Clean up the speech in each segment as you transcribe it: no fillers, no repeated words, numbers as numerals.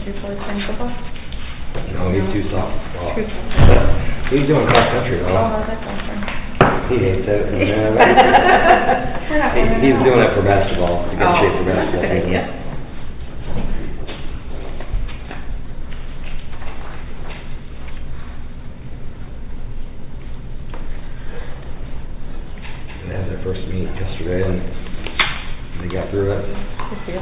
3 playing football? No, he's too soft. Well, Too soft. he's doing cross country Oh, though. that's awesome. He hates it. We're not winning He's at all. doing it for basketball, to get in shape for Oh, that's a basketball. good idea. They had their first meet yesterday and they got through it. Good for you.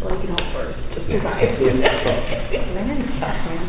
Well, you can hope for just survive. Learning's tough, man.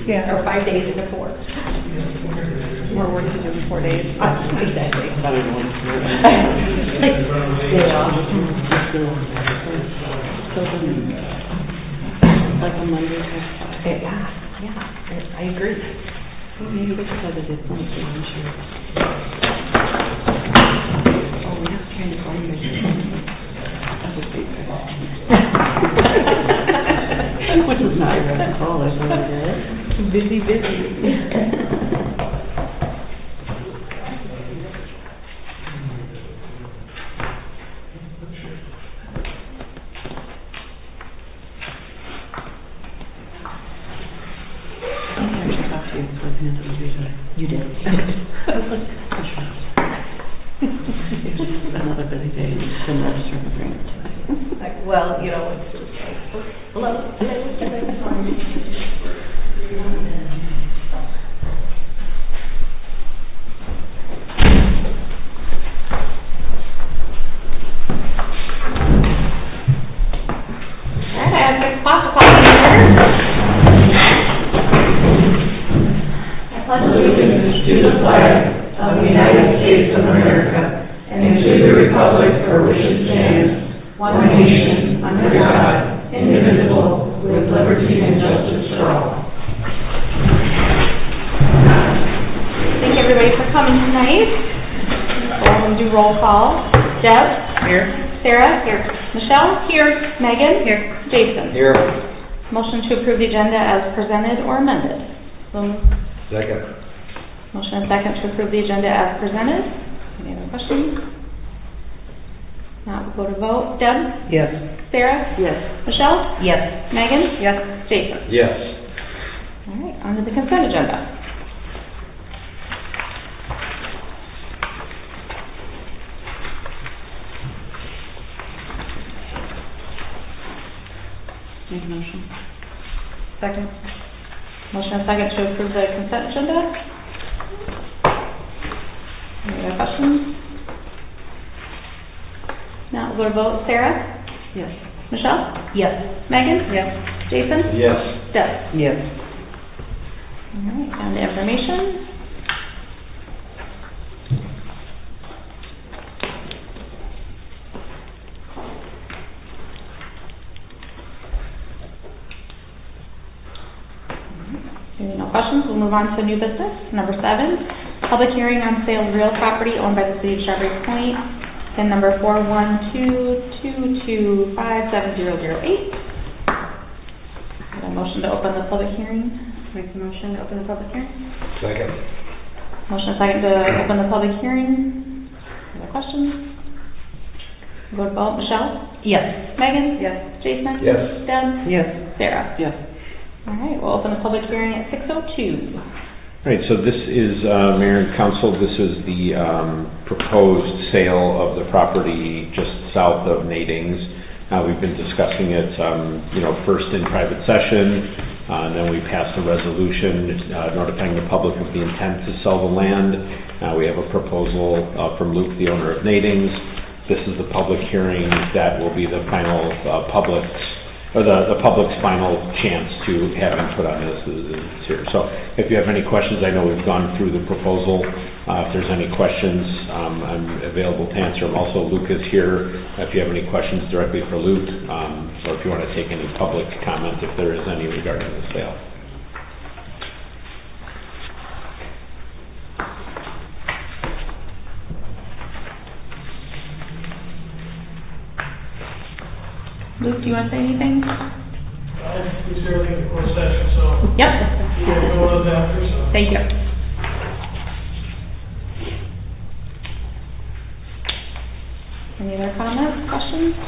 Yeah. Or 5 days into 4. More work to do in 4 days. Exactly. Like a Monday. Yeah, I agree. Maybe because of the difference in Oh, we're just trying to find you. That's a secret. Which is not your call, I suppose. Busy, busy. You did. Another busy day, and it's been registering the grant tonight. Like, well, you know, it's just like, hello. All right, at 6 o'clock, we'll call the meeting. I pledge allegiance to the flag of the United States of America and to the republic for which it stands, one nation, under God, indivisible, with liberty and justice for all. Thank you, everybody, for coming tonight. We'll do roll call. Deb? Here. Sarah? Here. Michelle? Here. Megan? Here. Jason? Here. Motion to approve the agenda as presented or amended. Second. Motion and second to approve the agenda as presented. Any other questions? Not, we'll go to vote. Deb? Yes. Sarah? Yes. Michelle? Yes. Megan? Yes. Jason? Yes. All right, on to the consent agenda. Make a motion. Second. Motion and second to approve the consent agenda. Any other questions? Now we'll go to vote. Sarah? Yes. Michelle? Yes. Megan? Yes. Jason? Yes. Deb? Yes. All right, on to information. Any no questions, we'll move on to new business. Number 7, public hearing on sale of real property owned by the city of Shelby Point, PIN number 41222570008. Got a motion to open the public hearing. Make the motion to open the public hearing. Second. Motion second to open the public hearing. Any other questions? Vote vote. Michelle? Yes. Megan? Yes. Jason? Yes. Deb? Yes. Sarah? Yes. All right, we'll open the public hearing at 6:02. Right, so this is, Mayor and Council, this is the proposed sale of the property just south of Nadings. We've been discussing it, first in private session, and then we passed a resolution notifying the public of the intent to sell the land. We have a proposal from Luke, the owner of Nadings. This is the public hearing that will be the final the public's final chance to have input on this is here. So if you have any questions, I know we've gone through the proposal. If there's any questions, I'm available to answer them. Also, Luke is here if you have any questions directly for Luke, or if you want to take any public comment, if there is any regarding the sale. Luke, do you want to say anything? We certainly in the closed session, so Yep. we'll go on after, so. Thank you. Any other comments, questions?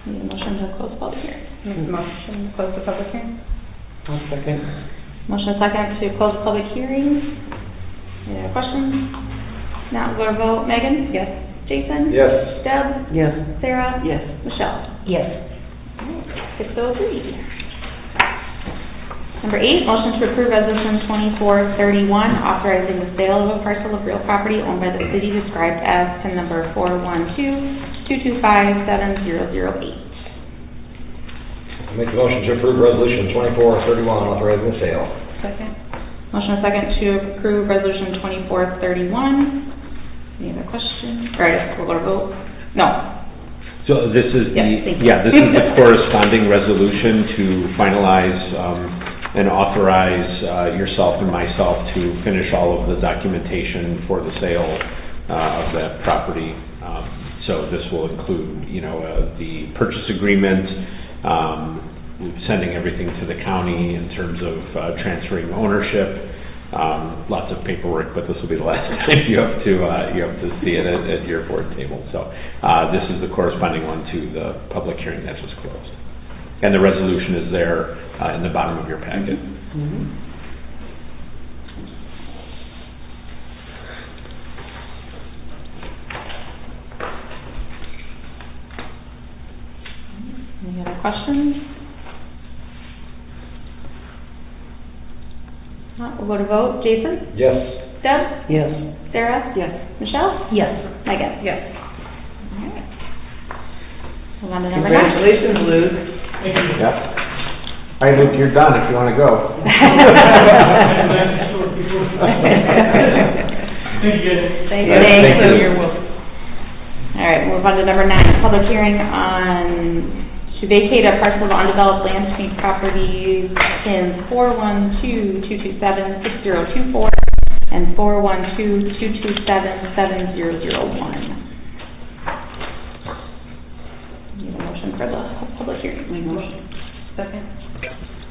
Need a motion to close the public hearing. Motion to close the public hearing. I'll second. Motion second to close the public hearing. Any other questions? Now we'll go to vote. Megan? Yes. Jason? Yes. Deb? Yes. Sarah? Yes. Michelle? Yes. 6:03. Number 8, motion to approve resolution 2431, authorizing the sale of a parcel of real property owned by the city described as PIN number 41222570008. I make the motion to approve resolution 2431, authorizing the sale. Second. Motion and second to approve resolution 2431. Any other questions? All right, we'll go to vote. No. So this is the, Yes, thank you. this is the corresponding resolution to finalize and authorize yourself and myself to finish all of the documentation for the sale of that property. So this will include, the purchase agreement, sending everything to the county in terms of transferring ownership. Lots of paperwork, but this will be the last time you have to see it at your board table. So this is the corresponding one to the public hearing that was closed. And the resolution is there in the bottom of your packet. Any other questions? We'll go to vote. Jason? Yes. Deb? Yes. Sarah? Yes. Michelle? Yes. Megan? Yes. All right. Move on to number 9. Congratulations, Luke. Yep. All right, Luke, you're done if you want to go. Thank you. Thank you. You're welcome. All right, move on to number 9, public hearing to vacate a parcel of undeveloped land between properties pins 412-227-6024 and 412-227-7001. Need a motion for the public hearing. Motion. Second.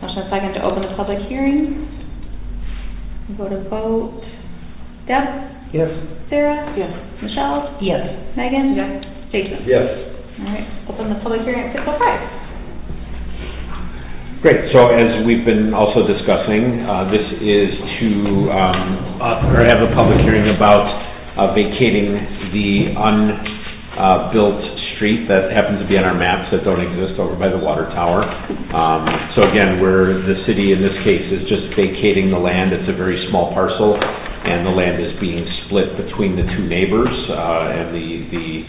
Motion second to open the public hearing. Go to vote. Deb? Yes. Sarah? Yes. Michelle? Yes. Megan? Yes. Jason? Yes. All right, open the public hearing at 6:05. Great, so as we've been also discussing, this is to, or have a public hearing about vacating the unbuilt street that happens to be on our maps that don't exist over by the water tower. So again, the city in this case is just vacating the land. It's a very small parcel, and the land is being split between the two neighbors, and the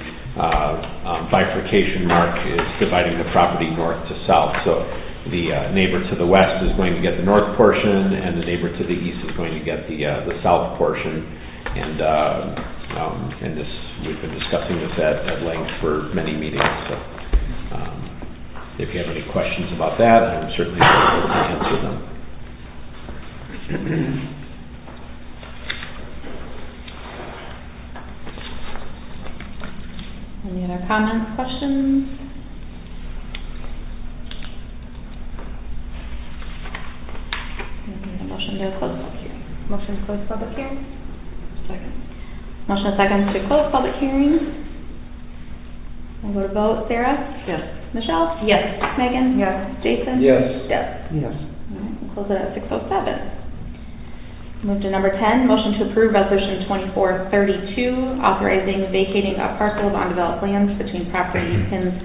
bifurcation mark is dividing the property north to south. So the neighbor to the west is going to get the north portion, and the neighbor to the east is going to get the south portion. And this, we've been discussing this at length for many meetings. So if you have any questions about that, I'm certainly able to answer them. Any other comments, questions? Need a motion to close public hearing. Motion to close public hearing? Second. Motion second to close public hearing. We'll go to vote. Sarah? Yes. Michelle? Yes. Megan? Yes. Jason? Yes. Deb? Yes. All right, we'll close it at 6:07. Move to number 10, motion to approve resolution 2432, authorizing vacating a parcel of undeveloped lands between property pins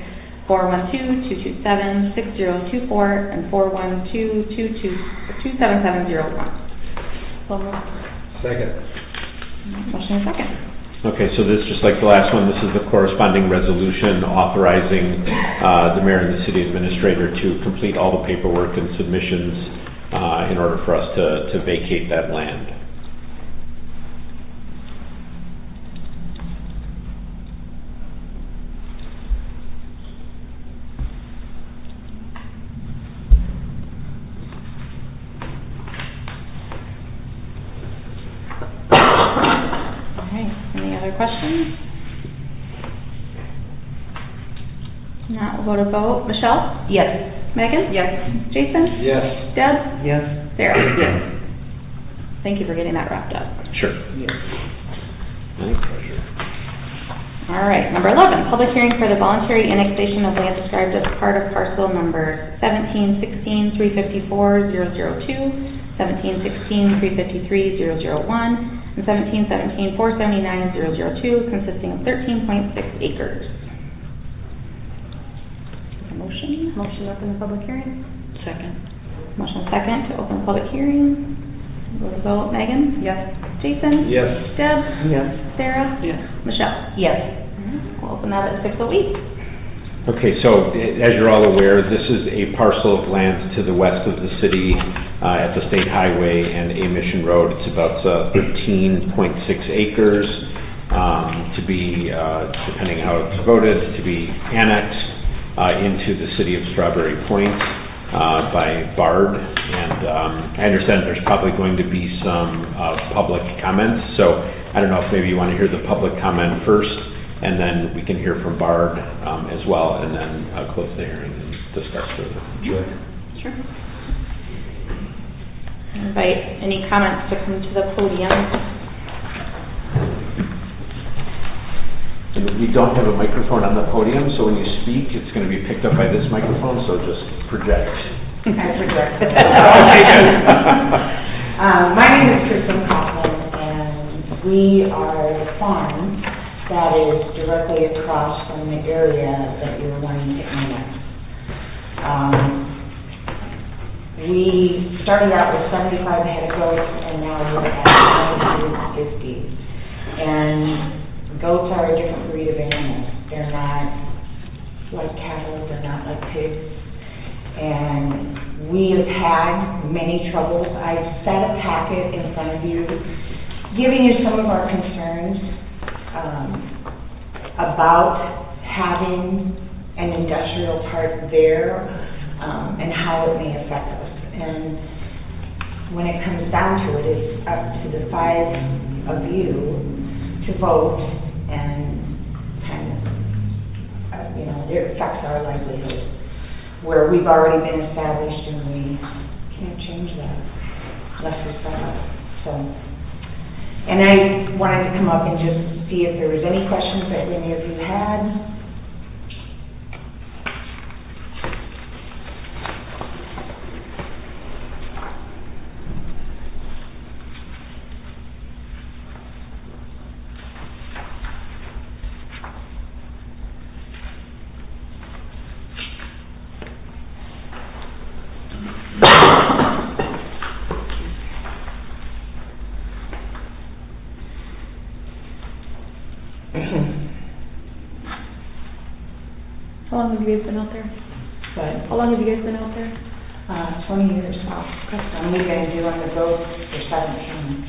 412-227-6024 and 412-227-7001. So moved. Second. Motion and second. Okay, so this, just like the last one, this is the corresponding resolution authorizing the mayor and the city administrator to complete all the paperwork and submissions in order for us to vacate that land. All right, any other questions? Now we'll go to vote. Michelle? Yes. Megan? Yes. Jason? Yes. Deb? Yes. Sarah? Yes. Thank you for getting that wrapped up. Sure. Yes. My pleasure. All right, number 11, public hearing for the voluntary annexation of land described as part of parcel number 1716-354-002, 1716-353-001, and 1717-479-002, consisting of 13.6 acres. Motion? Motion to open the public hearing? Second. Motion second to open the public hearing. Go to vote. Megan? Yes. Jason? Yes. Deb? Yes. Sarah? Yes. Michelle? Yes. We'll open that at 6:08. Okay, so as you're all aware, this is a parcel of land to the west of the city at the State Highway and A Mission Road. It's about 13.6 acres. to be, depending how it's voted, to be annexed into the city of Strawberry Point by BARD. And I understand there's probably going to be some public comments, so I don't know if maybe you want to hear the public comment first, and then we can hear from BARD as well, and then close the hearing and discuss further. Sure. Sure. Invite any comments to come to the podium. And we don't have a microphone on the podium, so when you speak, it's going to be picked up by this microphone, so just project. I project. Okay, good. My name is Kristen Coughlin, and we are the farm that is directly across from the area that you're wanting to annex. We started out with 75 head of goats, and now we're at 150. And goats are a different breed of animal. They're not like cattle, they're not like pigs. And we have had many troubles. I've set a packet in front of you, giving you some of our concerns about having an industrial park there and how it may affect us. And when it comes down to it, it's up to the 5 of you to vote, and kind of, it affects our livelihood, where we've already been established and we can't change that unless we start up. So, and I wanted to come up and just see if there was any questions that any of you had. How long have you guys been out there? But How long have you guys been out there? 20 years now. And we've been doing the goats for 17.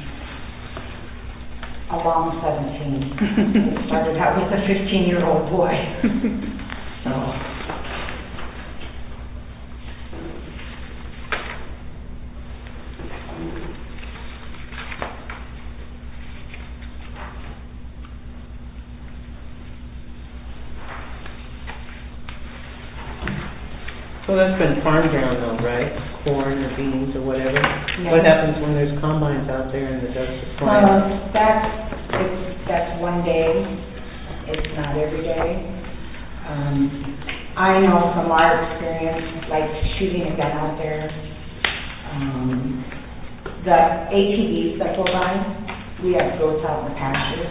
A long 17. It started out with a 15-year-old boy. So. So that's been farm ground though, right? Corn or beans or whatever? Yeah. What happens when there's combines out there and the dust is flying? That's one day. It's not every day. I know from our experience, like shooting a gun out there, the ATVs that go by, we have goats out in the pasture,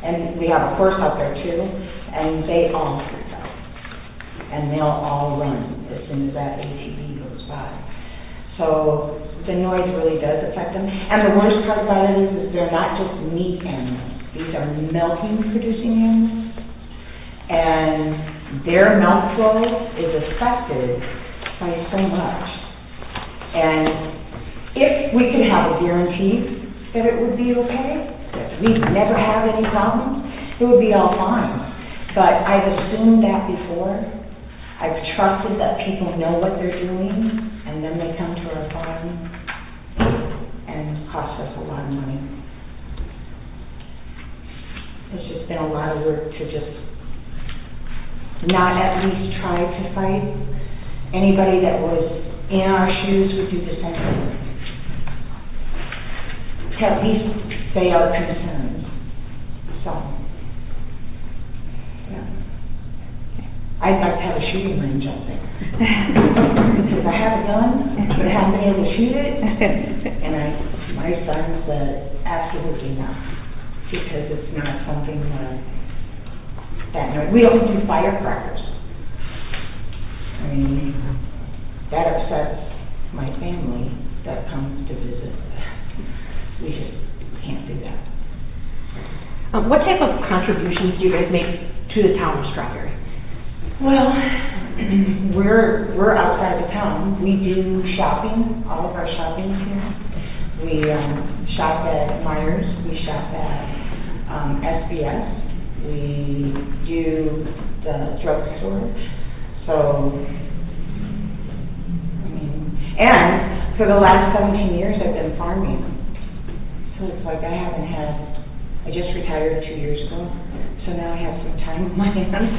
and we have a horse out there too, and they all freak out. And they'll all run as soon as that ATV goes by. So the noise really does affect them. And the worst part about it is they're not just meat animals. These are milking producing animals. And their milk flow is affected by so much. And if we could have a guarantee that it would be okay, that we'd never have any problems, it would be all fine. But I've assumed that before. I've trusted that people know what they're doing, and then they come to our farm and cost us a lot of money. It's just been a lot of work to just not at least try to fight. Anybody that was in our shoes would do the same thing. To at least say our concerns. So, yeah. I'd like to have a shooting range out there. Because I have a gun, but I haven't been able to shoot it. And my son said, absolutely not. Because it's not something that we don't do firecrackers. I mean, that upsets my family that comes to visit. We just can't do that. What type of contributions do you guys make to the town of Strawberry? Well, we're outside the town. We do shopping, all of our shopping is here. We shop at Myers, we shop at SBS. We do the drugstore. So, I mean, and for the last 17 years I've been farming. So it's like I just retired 2 years ago, so now I have some time on my hands.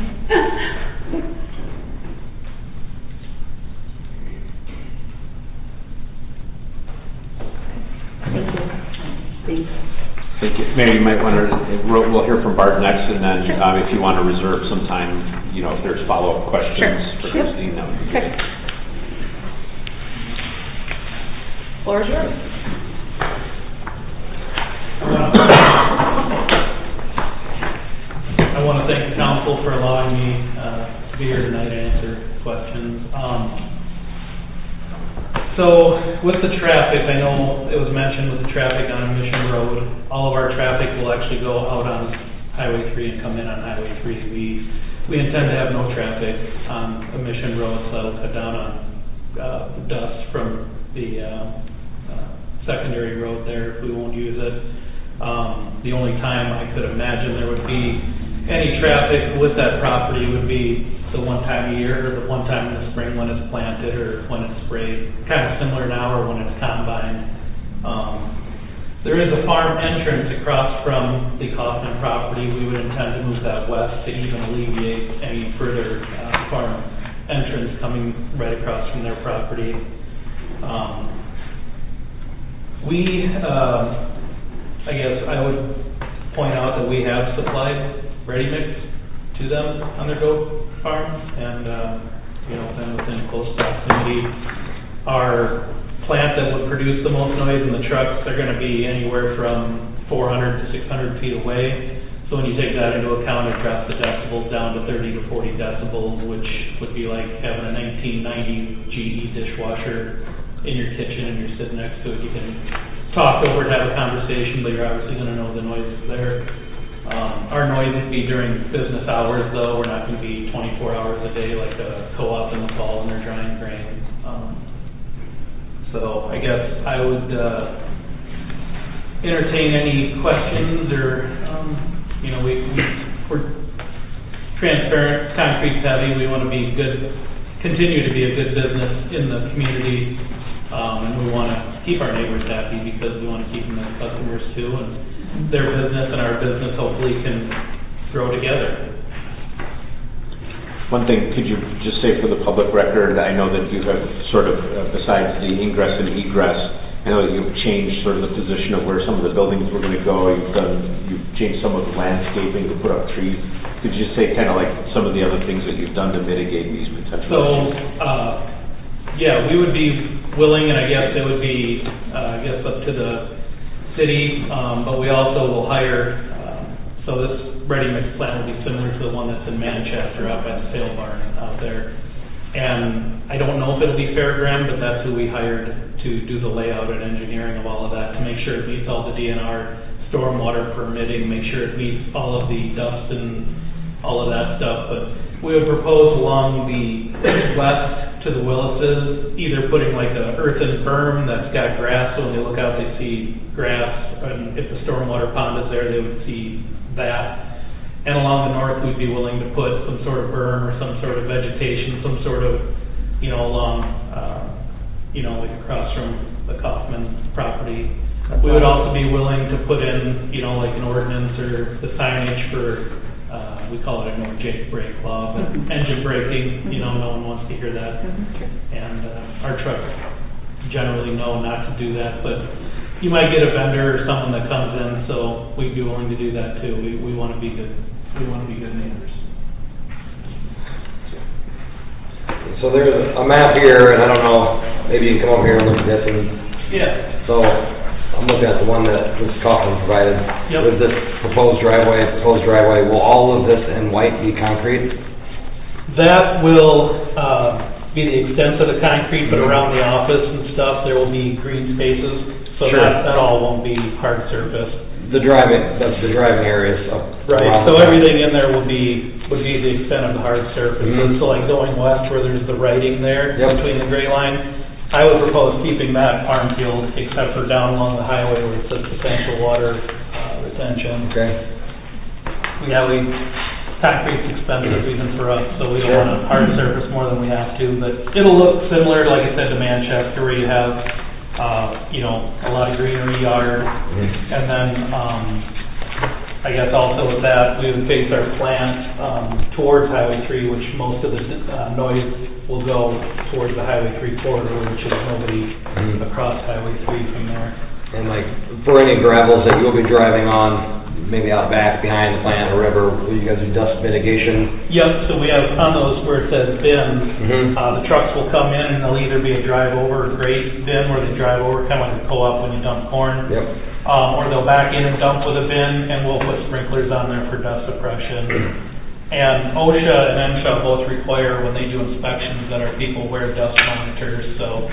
Thanks. Thank you. Maybe you might want to, we'll hear from Bart next, and then if you want to reserve some time, you know, if there's follow-up questions for Christine, that would be good. Floor is yours. I want to thank the council for allowing me to be here tonight to answer questions. So with the traffic, I know it was mentioned with the traffic on Mission Road, all of our traffic will actually go out on Highway 3 and come in on Highway 3. We intend to have no traffic on the Mission Road, so that'll cut down on dust from the secondary road there if we won't use it. The only time I could imagine there would be any traffic with that property would be the one time a year, or the one time in the spring when it's planted or when it's sprayed, kind of similar now, or when it's combined. There is a farm entrance across from the Kaufman property. We would intend to move that west to even alleviate any further farm entrance coming right across from their property. I guess I would point out that we have supplied ready mix to them on their goat farm, and been within close proximity. Our plant that would produce the most noise in the trucks, they're going to be anywhere from 400 to 600 feet away. So when you take that into account, it drops the decibels down to 30 to 40 decibels, which would be like having a 1990 GE dishwasher in your kitchen and you're sitting next to it. You can talk over it, have a conversation, but you're obviously going to know the noise is there. Our noise would be during business hours, though. We're not going to be 24 hours a day like a co-op in the fall when they're drying grain. So I guess I would entertain any questions, or we're transparent, concrete's heavy. We want to be good, continue to be a good business in the community, and we want to keep our neighbors happy because we want to keep them as customers too, and their business and our business hopefully can grow together. One thing, could you just say for the public record, I know that you have sort of, besides the ingress and egress, I know that you've changed sort of the position of where some of the buildings were going to go. You've changed some of the landscaping to put up trees. Could you just say kind of like some of the other things that you've done to mitigate these potential issues? Yeah, we would be willing, and I guess it would be, up to the city, but we also will hire, so this ready-mix plant will be similar to the one that's in Manchester out by the sale barn out there. And I don't know if it'll be Fairground, but that's who we hired to do the layout and engineering of all of that, to make sure it meets all the DNR stormwater permitting, make sure it meets all of the dust and all of that stuff. But we would propose along the west to the Willises, either putting like a earthen berm that's got grass, so when they look out they see grass, and if the stormwater pond is there they would see that. And along the north we'd be willing to put some sort of berm or some sort of vegetation, some sort of, along, like across from the Kaufman property. We would also be willing to put in, like an ordinance or the signage for, we call it a no Jake brake law, but engine braking, no one wants to hear that. And our trucks generally know not to do that, but you might get a vendor or someone that comes in, so we'd be willing to do that too. We want to be good. We want to be good neighbors. So there's a map here, and I don't know, maybe you can come over here and look at this. Yeah. So I'm looking at the one that Mr. Kaufman provided. Yep. With this proposed driveway, will all of this in white be concrete? That will be the extent of the concrete, but around the office and stuff, there will be green spaces, so Sure. that all won't be hard surface. That's the driving areas up. Right, around so the- everything in there would be the extent of the hard surface. Mhm. So like going west where there's the writing there Yep. between the gray line, I would propose keeping that farm field except for down along the highway where it says potential water retention. Okay. concrete's expensive even for us, so we don't want to hard surface more than we have to, but it'll look similar, like I said, to Manchester, where you have, a lot of greenery yard, and then, I guess also with that, we would face our plant, towards Highway 3, which most of the, noise will go towards the Highway 3 corridor, which is nobody across Highway 3 from there. And like, for any gravels that you'll be driving on, maybe out back behind the plant or whatever, will you guys do dust mitigation? Yep, so we have on those where it says bin, the trucks will come in and there'll either be a drive over or grate bin where they drive over, kind of like a co-op when you dump corn. Yep. Or they'll back in and dump with a bin and we'll put sprinklers on there for dust suppression. And OSHA and MSHA both require when they do inspections that our people wear dust monitors, so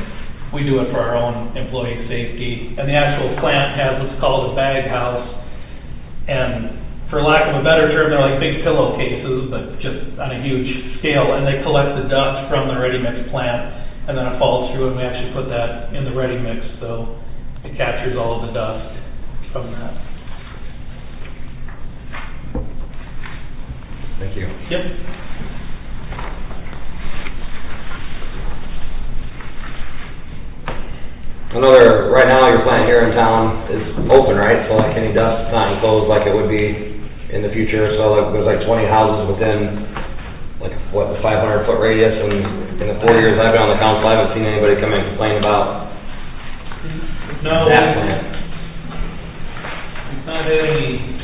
we do it for our own employee safety. And the actual plant has what's called a bag house, and for lack of a better term, they're like big pillowcases, but just on a huge scale, and they collect the dust from the ready mix plant, and then it falls through, and we actually put that in the ready mix, so it captures all of the dust from that. Thank you. Yep. Another, right now your plant here in town is open, right? So like any dust not enclosed like it would be in the future. So like there's like 20 houses within like what, the 500-foot radius, and in the 4 years I've been on the council, I haven't seen anybody come and complain about that plant. It's not any.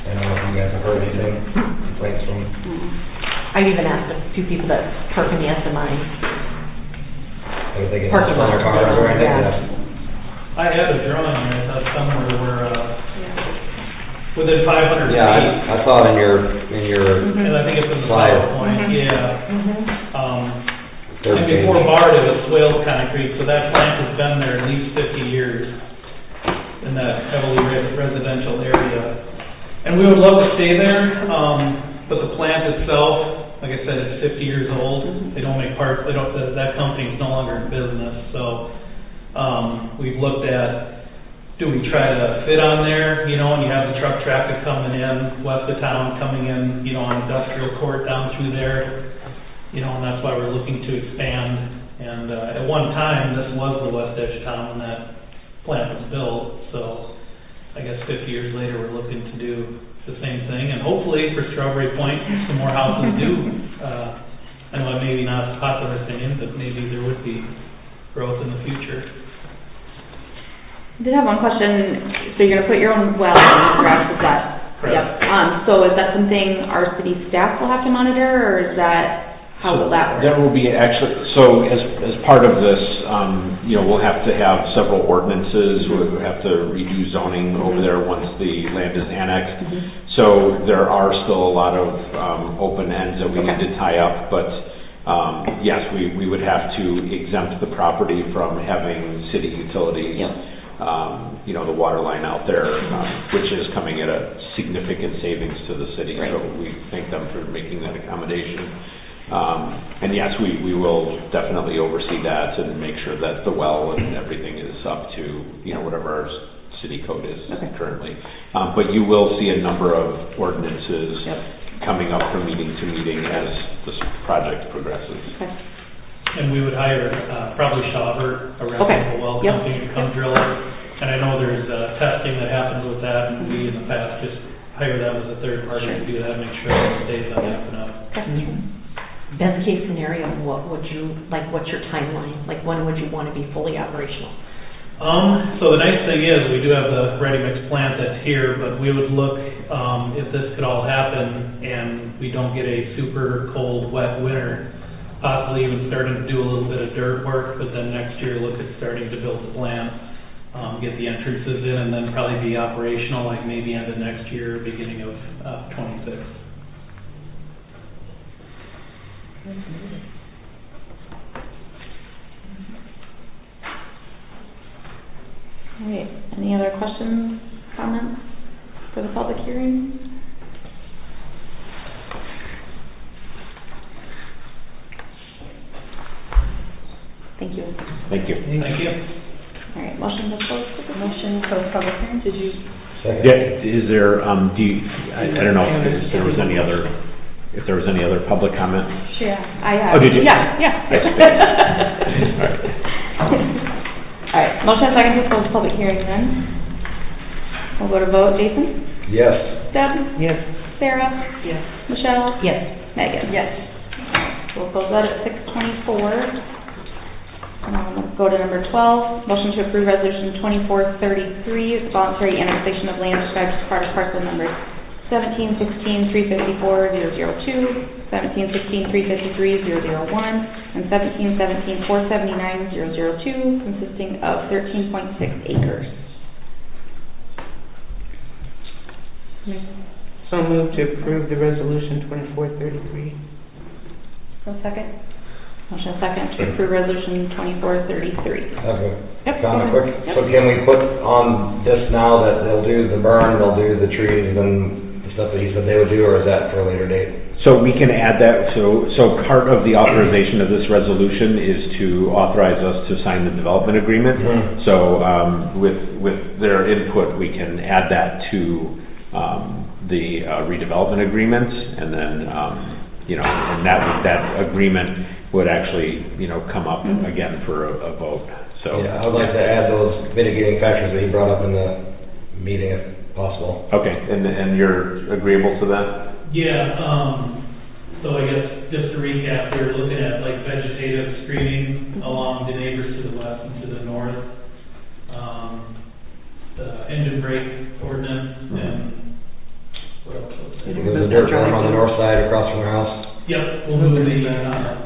I don't know if you guys have heard anything, complaints from. I've even asked a few people that park in the SMI. If they get Parking on their lot, cars or anything. yeah. I had a drawing there, I thought somewhere where, within 500 feet. Yeah, I saw it in your And I think it's in the slide. PowerPoint, yeah. Third And page. before BART, it was swale concrete, so that plant has been there at least 50 years in that heavily residential area. And we would love to stay there, but the plant itself, like I said, it's 50 years old. They don't make parts, that company's no longer in business, so, we've looked at, do we try to fit on there, and you have the truck traffic coming in, west of town, coming in, on industrial court down through there, and that's why we're looking to expand. And, at one time, this was the west edge of town when that plant was built, so I guess 50 years later, we're looking to do the same thing, and hopefully for Strawberry Point, some more houses do. I know it may be not a popular opinion, but maybe there would be growth in the future. I did have one question. So you're gonna put your own well in the garage, is that? Correct. Yep. So is that something our city staff will have to monitor, or is that, how will that work? There will be actually, so as part of this, we'll have to have several ordinances, we'll have to redo zoning over there once the land is annexed. So there are still a lot of open ends that we need to tie up, but yes, we would have to exempt the property from having city utilities. The water line out there, which is coming at a significant savings to the city, so we thank them for making that accommodation. And yes, we will definitely oversee that and make sure that the well and everything is up to, whatever our city code is currently. But you will see a number of ordinances coming up from meeting to meeting as this project progresses. Okay. And we would hire, probably Schauber, a reputable well company to come drill it. And I know there's, testing that happens with that, and we in the past just hire them as a third party to do that, make sure it stays on the up and up. Best case scenario, what's your timeline? Like, when would you want to be fully operational? So the nice thing is, we do have the ready mix plant that's here, but we would look, if this could all happen and we don't get a super cold, wet winter, possibly even starting to do a little bit of dirt work, but then next year look at starting to build the plant, get the entrances in, and then probably be operational like maybe end of next year, beginning of 26. All right, any other questions, comments for the public hearing? Thank you. Thank you. Thank you. All right, motion to close. Motion for public hearing, did you Second. Yeah, is there, do you, I don't know if there was any other public comment? Sure, I, Oh, did you? Yeah, yeah. All right, motion and second to close the public hearing then. We'll go to vote. Jason? Yes. Deb? Yes. Sarah? Yes. Michelle? Yes. Megan? Yes. We'll close that at 6:24. Let's go to number 12, motion to approve resolution 2433, voluntary annexation of land described as part of parcel numbers 1716-354-002, 1716-353-001, and 1717-479-002, consisting of 13.6 acres. So moved to approve the resolution 2433. So second? Motion second to approve resolution 2433. Yep, Comment go quick. ahead. So can we put on this now that they'll do the burn, they'll do the trees and the stuff that he said they would do, or is that for a later date? So we can add that, so part of the authorization of this resolution is to authorize us to sign the development agreement. Mhm. So, with their input, we can add that to, the redevelopment agreements, and then, and that agreement would actually, come up again for a vote, so. Yeah, I would like to add those mitigating factors that he brought up in the meeting if possible. Okay, and you're agreeable to that? Yeah, so I guess just to recap, they're looking at like vegetative screening along the neighbors to the west and to the north. The engine brake ordinance and what else was there? There's a dirt farm on the north side across from our house. Yep, we'll move the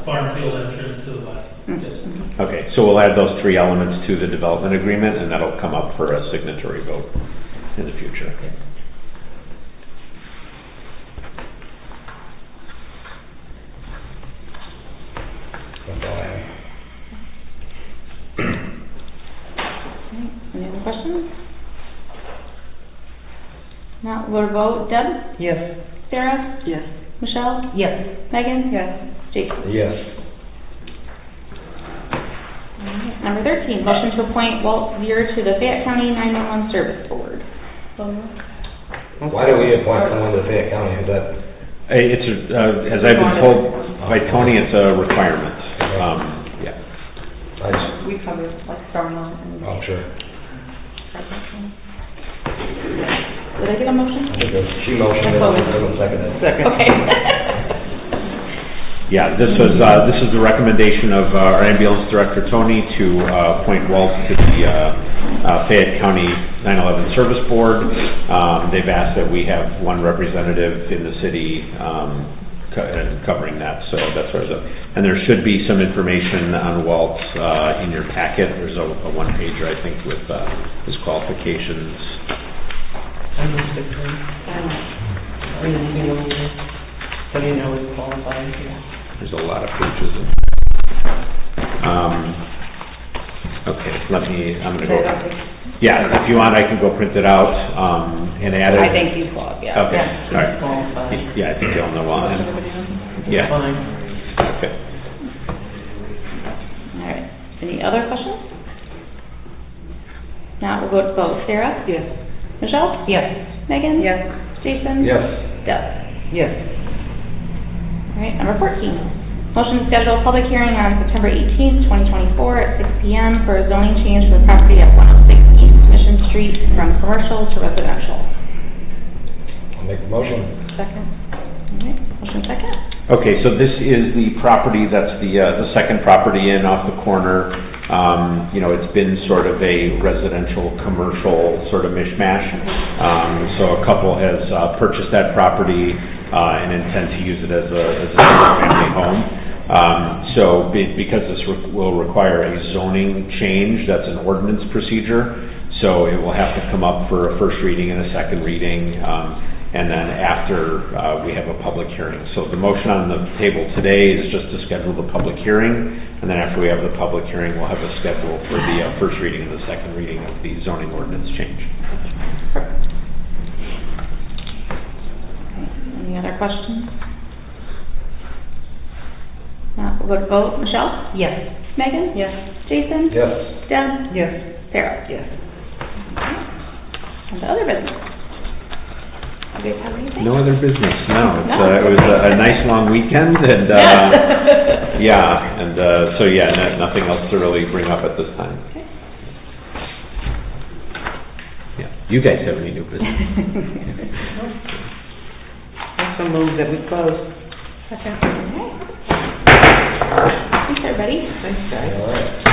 farm field entrance to the west. Yes. Okay, so we'll add those three elements to the development agreement, and that'll come up for a signatory vote in the future. That's all I have. Any other questions? Not, we'll vote. Deb? Yes. Sarah? Yes. Michelle? Yes. Megan? Yes. Jason? Yes. Alright, number 13, motion to appoint Walt Zier to the Fayette County 911 Service Board. Why do we appoint someone to Fayette County? Is that, It's, as I've been told by Tony, it's a requirement. Yeah. I just, We covered like Starmont and... oh, sure. Did I get a motion? I think it was, she motioned it, someone seconded it. Second. Okay. Yeah, this is the recommendation of our ambulance director, Tony, to appoint Walt to the Fayette County 911 Service Board. They've asked that we have one representative in the city covering that, so that's what it is. And there should be some information on Walt in your packet. There's a one-pager, I think, with his qualifications. I must have done. Or you know, so you know it's qualified. There's a lot of pages. Okay, I'm gonna go. Yeah, if you want, I can go print it out, and add it. I think he's qualified, yeah. Okay, Yeah, all right. qualified. Yeah, I think you'll know why. Yeah, Fine. okay. All right. Any other questions? Now we'll go to vote. Sarah? Yes. Michelle? Yes. Megan? Yes. Jason? Yes. Deb? Yes. All right, number 14. Motion to schedule a public hearing on September 18th, 2024 at 6 p.m. for a zoning change for the property at 106 East Mission Street from commercial to residential. I'll make the motion. Second. All right, motion second. Okay, so this is the property, that's the second property in off the corner. It's been sort of a residential, commercial sort of mishmash. So a couple has purchased that property and intend to use it as a single-family home. Because this will require a zoning change, that's an ordinance procedure, so it will have to come up for a first reading and a second reading, and then after we have a public hearing. So the motion on the table today is just to schedule the public hearing, and then after we have the public hearing, we'll have a schedule for the first reading and the second reading of the zoning ordinance change. Any other questions? We'll go to vote. Michelle? Yes. Megan? Yes. Jason? Yes. Deb? Yes. Sarah? Yes. On to other business. You guys have anything? No other business, no. It's, No. it was a nice long weekend and, yeah, and, so yeah, nothing else to really bring up at this time. Okay. Yeah. You guys have any new business? Also move that we close. Second. Okay. Thanks, everybody. Thanks, guys. All right.